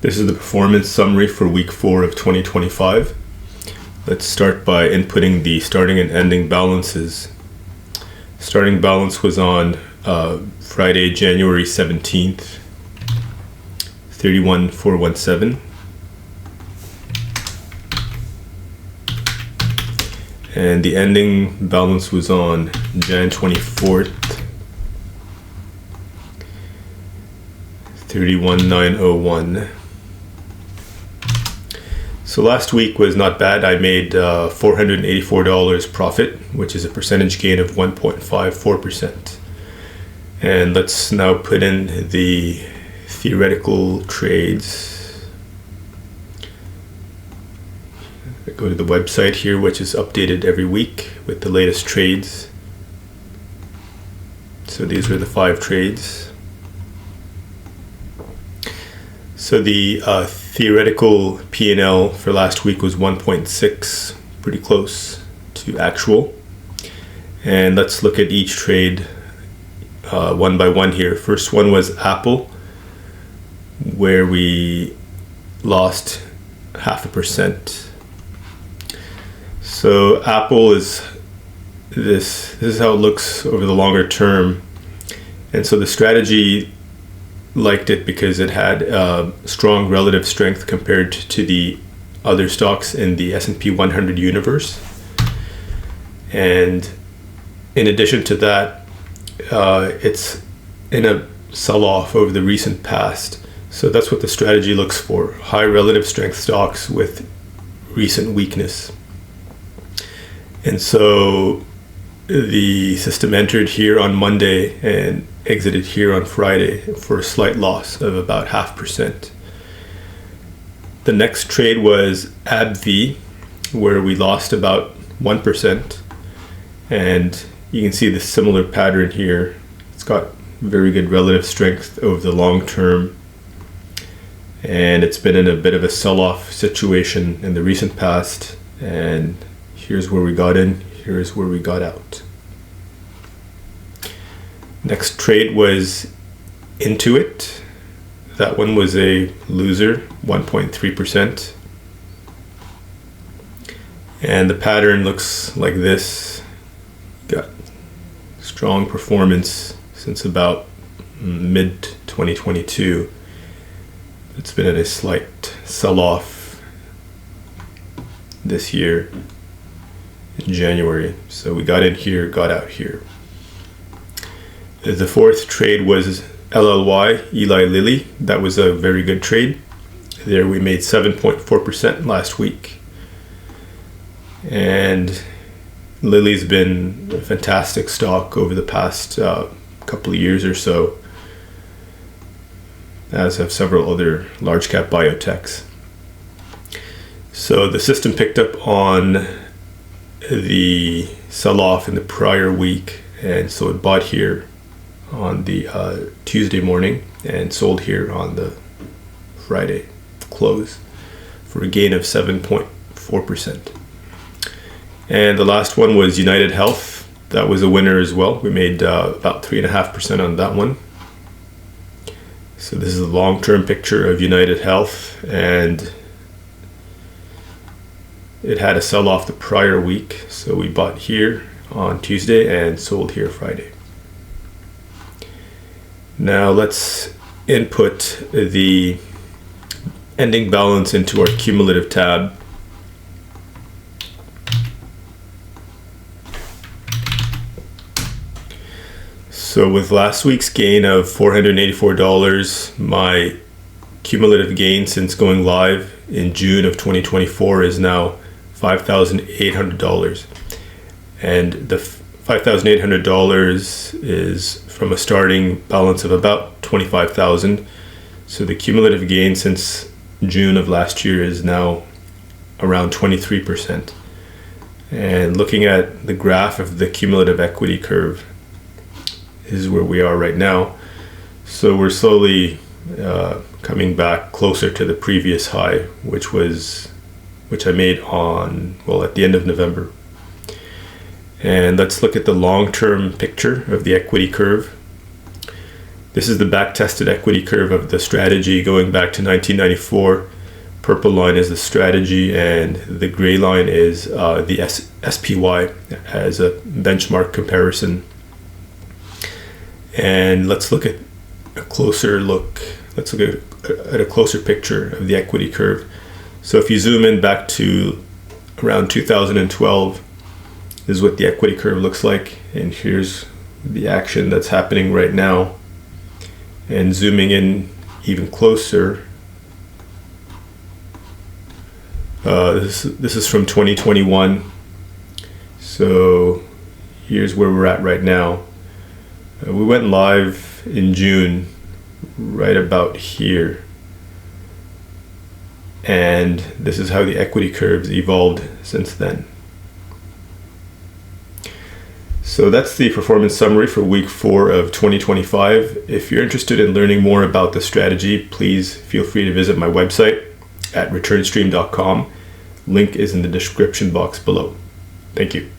This is the performance summary for week 4 of 2025. Let's start by inputting the starting and ending balances. Starting balance was on Friday, January 17th, 31,417. And the ending balance was on Jan 24th, 31,901. So last week was not bad. I made $484 profit, which is a percentage gain of 1.54%. And let's now put in the theoretical trades. I go to the website here, which is updated every week with the latest trades. So these are the 5 trades. So the theoretical P&L for last week was 1.6, pretty close to actual. And let's look at each trade one by one here. First one was Apple, where we lost 0.5%. So Apple is this is how it looks over the longer term. And so the strategy liked it because it had strong relative strength compared to the other stocks in the S&P 100 universe. And in addition to that, it's in a sell-off over the recent past. So that's what the strategy looks for: high relative strength stocks with recent weakness. And so the system entered here on Monday and exited here on Friday for a slight loss of about 0.5%. The next trade was AbbVie, where we lost about 1%. And you can see the similar pattern here. It's got very good relative strength over the long term. And it's been in a bit of a sell-off situation in the recent past. And here's where we got in, here's where we got out. Next trade was Intuit. That one was a loser, 1.3%. And the pattern looks like this. Got strong performance since about mid 2022. It's been at a slight sell-off this year in January. So we got in here, got out here. The fourth trade was LLY, Eli Lilly. That was a very good trade. There we made 7.4% last week. And Lilly's been a fantastic stock over the past couple of years or so, as have several other large cap biotechs. So the system picked up on the sell-off in the prior week, and so it bought here on the Tuesday morning and sold here on the Friday close for a gain of 7.4%. And the last one was United Health. That was a winner as well. We made about 3.5% on that one. So this is a long-term picture of United Health, and it had a sell-off the prior week. So we bought here on Tuesday and sold here Friday. Now let's input the ending balance into our cumulative tab. So with last week's gain of $484, my cumulative gain since going live in June of 2024 is now $5,800. And the $5,800 is from a starting balance of about $25,000. So the cumulative gain since June of last year is now around 23%. And looking at the graph of the cumulative equity curve, is where we are right now. So we're slowly coming back closer to the previous high, which I made at the end of November. And let's look at the long-term picture of the equity curve. This is the back-tested equity curve of the strategy going back to 1994. Purple line is the strategy, and the gray line is the SPY as a benchmark comparison. And let's look at a closer look. Let's look at a closer picture of the equity curve. So if you zoom in back to around 2012, this is what the equity curve looks like, and here's the action that's happening right now. And zooming in even closer, this is from 2021. So here's where we're at right now. We went live in June, right about here. And this is how the equity curves evolved since then. So that's the performance summary for week 4 of 2025. If you're interested in learning more about the strategy, please feel free to visit my website at returnstream.com. Link is in the description box below. Thank you.